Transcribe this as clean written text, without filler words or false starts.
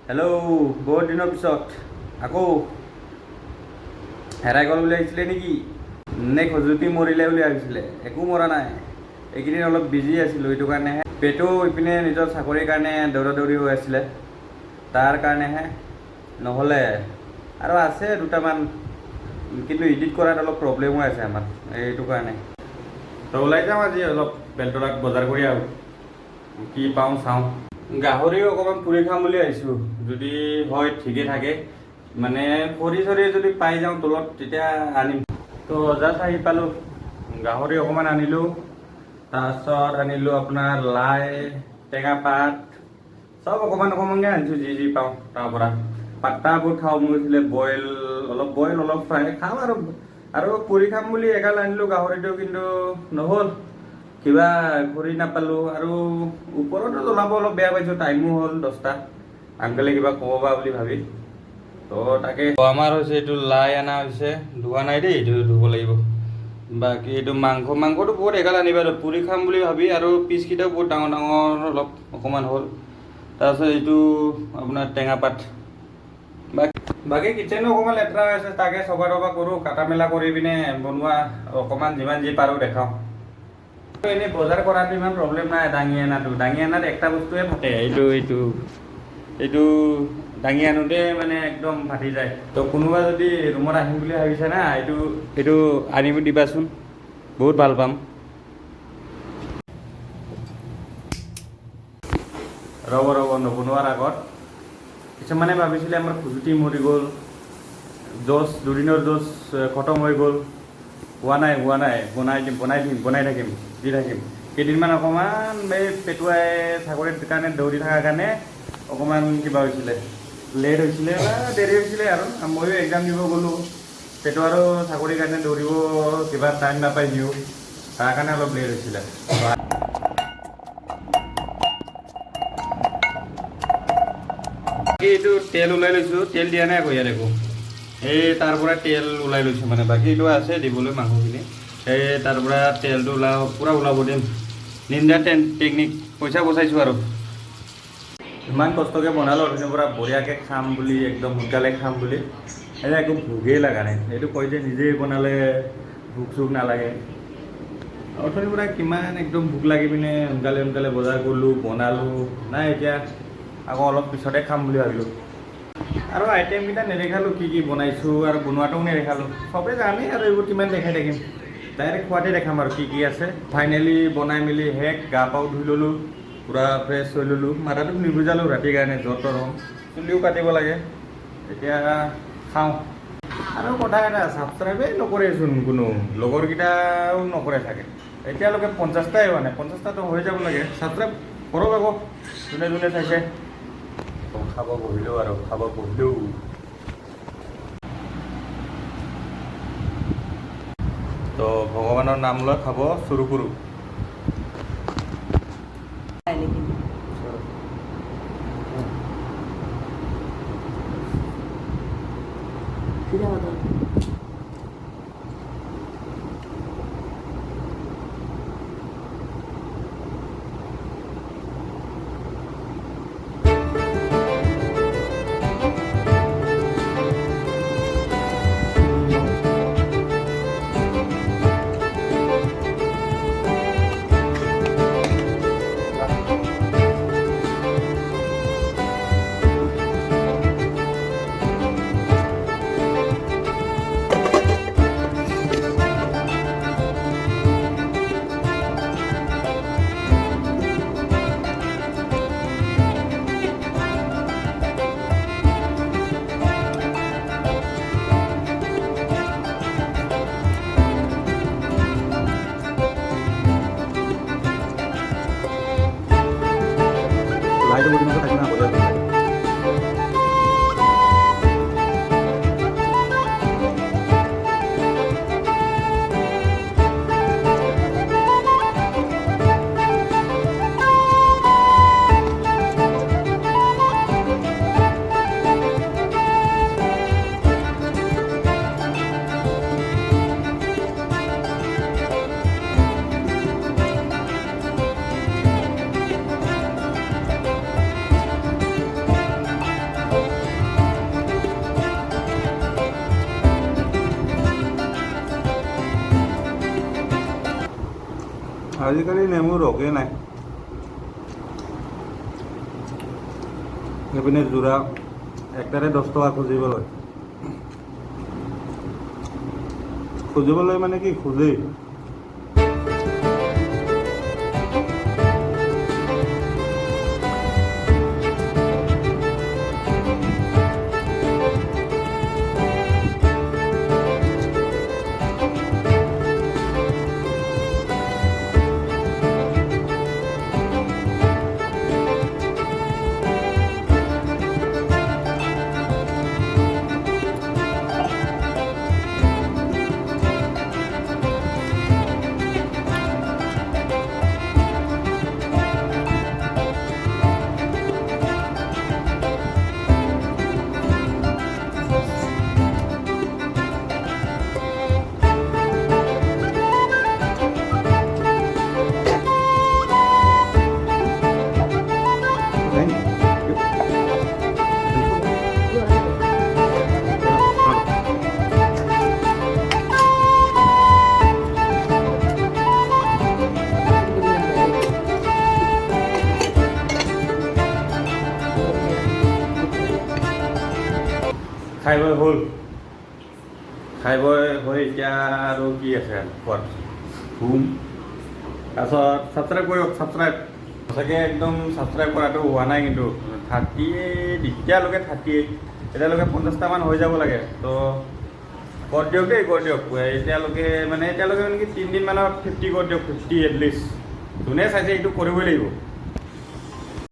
Hello', বহুত দিনৰ পিছত আকৌ হেৰাই গ'ল বুলি আহিছিলে নেকি? নে খজুতি মৰিলে বুলি ভাবিছিলে? একো মৰা নাই। এইকেইদিন অলপ বিজি আছিলোঁ, এইটো কাৰণেহে। পেটু ইপিনে নিজৰ চাকৰিৰ কাৰণে দৌৰা দৌৰি হৈ আছিলে, তাৰ কাৰণেহে। নহ'লে আৰু আছে দুটামান, কিন্তু এডিট কৰাত অলপ প্ৰব্লেম হৈ আছে আমাৰ, এইটো কাৰণে। তো ওলাই যাওঁ আজি অলপ বেলতলাত বজাৰ কৰি আহোঁ, কি পাওঁ চাওঁ। গাহৰিও অকণমান পুৰি খাম বুলি আহিছোঁ, যদি হয় ঠিকে থাকে। মানে খৰি চৰি যদি পাই যাওঁ তলত তেতিয়া আনিম। তো জাষ্ট আহি পালোঁ, গাহৰি অকণমান আনিলোঁ, তাৰপিছত আনিলোঁ আপোনাৰ লাই, টেঙা পাত, চব অকণমান অকণমানকৈ আনিছোঁ, যি পাওঁ তাৰ পৰা। পাত্তা বহুত খাওঁ মন গৈছিলে, বইল অলপ ফ্ৰাই খাওঁ আৰু পুৰি খাম বুলি এগাল আনিলোঁ গাহৰিটো, কিন্তু নহ'ল। কিবা কৰি নাপালোঁ, আৰু ওপৰতো জ্বলাব অলপ বেয়া পাইছোঁ, টাইমো হ'ল 10টা। আংকলে কিবা ক'ব বা বুলি ভাবি, তো তাকে আমাৰ হৈছে এইটো লাই অনা হৈছে, ধোৱা নাই দেই, এইটো ধুব লাগিব। বাকী এইটো মাংসটো বহুত এগাল আনিবা, পুৰি খাম বুলি ভাবি, আৰু পিচকেইটাও বহুত ডাঙৰ ডাঙৰ অলপ অকণমান হ'ল। তাৰপিছত এইটো আপোনাৰ টেঙা পাত। বাকী কিটচেনো অকণমান লেতেৰা হৈ আছে, তাকে চফা তফা কৰোঁ, কাটা মেলা কৰি পিনে বনোৱা অকণমান যিমান যি পাৰোঁ দেখাওঁ। এনেই বজাৰ কৰাটো ইমান প্ৰব্লেম নাই, দাঙি অনাত একটা বস্তুৱে ফাটে, এইটো দাঙি আনোতে মানে একদম ফাটি যায়। তো কোনোবা যদি ৰুমত আহিম বুলি ভাবিছে না, এইটো আনিব দিবাচোন, বহুত ভাল পাম। ৰ'ব নবনোৱাৰ আগত কিছুমানে ভাবিছিলে আমাৰ খুজুতি মৰি গ'ল, দুদিনৰ জোচ খতম হৈ গ'ল। হোৱা নাই, বনাই থাকিম, দি থাকিম। কেইদিনমান অকণমান এই পেটুৱাই চাকৰিৰ কাৰণে দৌৰি থকাৰ কাৰণে অকণমান কিবা হৈছিলে, লেট হৈছিলে বা দেৰি হৈছিলে, আৰু ময়ো এক্সাম দিব গ'লোঁ। পেটুৱাৰো চাকৰিৰ কাৰণে দৌৰিব কিবা টাইম নাপাই দিওঁ, তাৰ কাৰণে অলপ লেট হৈছিলে। এইটো তেল ওলাই লৈছোঁ, তেল দিয়া নাই আকৌ ইয়াত একো। এই তাৰ পৰা তেল ওলাই লৈছোঁ, মানে বাকীটো আছে দিবলৈ মাংসখিনি। এই তাৰ পৰা তেলটো পূৰা ওলাব দিম। নিন্দা টেকনিক, পইচা বচাইছোঁ আৰু। ইমান কষ্টকৈ বনালোঁ, অথনিৰ পৰা বঢ়িয়াকৈ খাম বুলি, একদম সোনকালে খাম বুলি, এতিয়া একো ভোকেই লগা নাই। এইটো কয় যে নিজেই বনালে ভোক চোক নালাগে। অথনিৰ পৰা কিমান একদম ভোক লাগি পিনে সোনকালে বজাৰ কৰিলোঁ, বনালোঁ। নাই এতিয়া আকৌ অলপ পিছতে খাম বুলি ভাবিলোঁ। আৰু আইটেমকেইটা নেদেখালোঁ, কি বনাইছোঁ, আৰু বনোৱাটোও নেদেখালোঁ। চবেই জানেই আৰু এইবোৰ কিমান দেখাই থাকিম, ডাইৰেক্ট খোৱাতে দেখাম আৰু কি আছে। ফাইনেলি বনাই মেলি শেষ, গা পাও ধুই ল'লোঁ, পূৰা ফ্ৰেছ হৈ ল'লোঁ। মাথাটো নিগুজালোঁ ৰাতিৰ কাৰণে, জ্বৰ হ'ম, চুলিও কাটিব লাগে। এতিয়া খাওঁ। আৰু কথা এটা, ছাবস্ক্ৰাইবেই নকৰেচোন কোনো, লগৰকেইটাও নকৰে চাগে। এতিয়ালৈকে 50টাই হোৱা নাই, 50টাতো হৈ যাব লাগে। ছাবস্ক্ৰাইব কৰক আকৌ, যোনে চাইছে। খাব বহিলোঁ। তো ভগৱানৰ নাম লৈ খাব চুৰু কৰোঁ। আজিকালি নেমু ৰসেই নাই। এইপিনে যোৰা একটাৰে 10 টকা খুজিবলৈ মানে কি খোজেই। খাই বৈ হ'ল, খাই বৈ হৈ এতিয়া আৰু কি আছে খোৱাত ঘুম। তাৰপিছত ছাবস্ক্ৰাইব কৰক, ছাবস্ক্ৰাইব সঁচাকৈ একদম ছাবস্ক্ৰাইব কৰাটো হোৱা নাই কিন্তু 38 এতিয়ালৈকে 38 এতিয়ালৈকে 50টামান হৈ যাব লাগে। তো কৰি দিয়ক দেই, কৰি দিয়ক এতিয়ালৈকে মানে কি 3 দিনমানত 50 কৰি দিয়ক, 50 এটলিষ্ট। যোনে চাইছে এইটো কৰিবই লাগিব।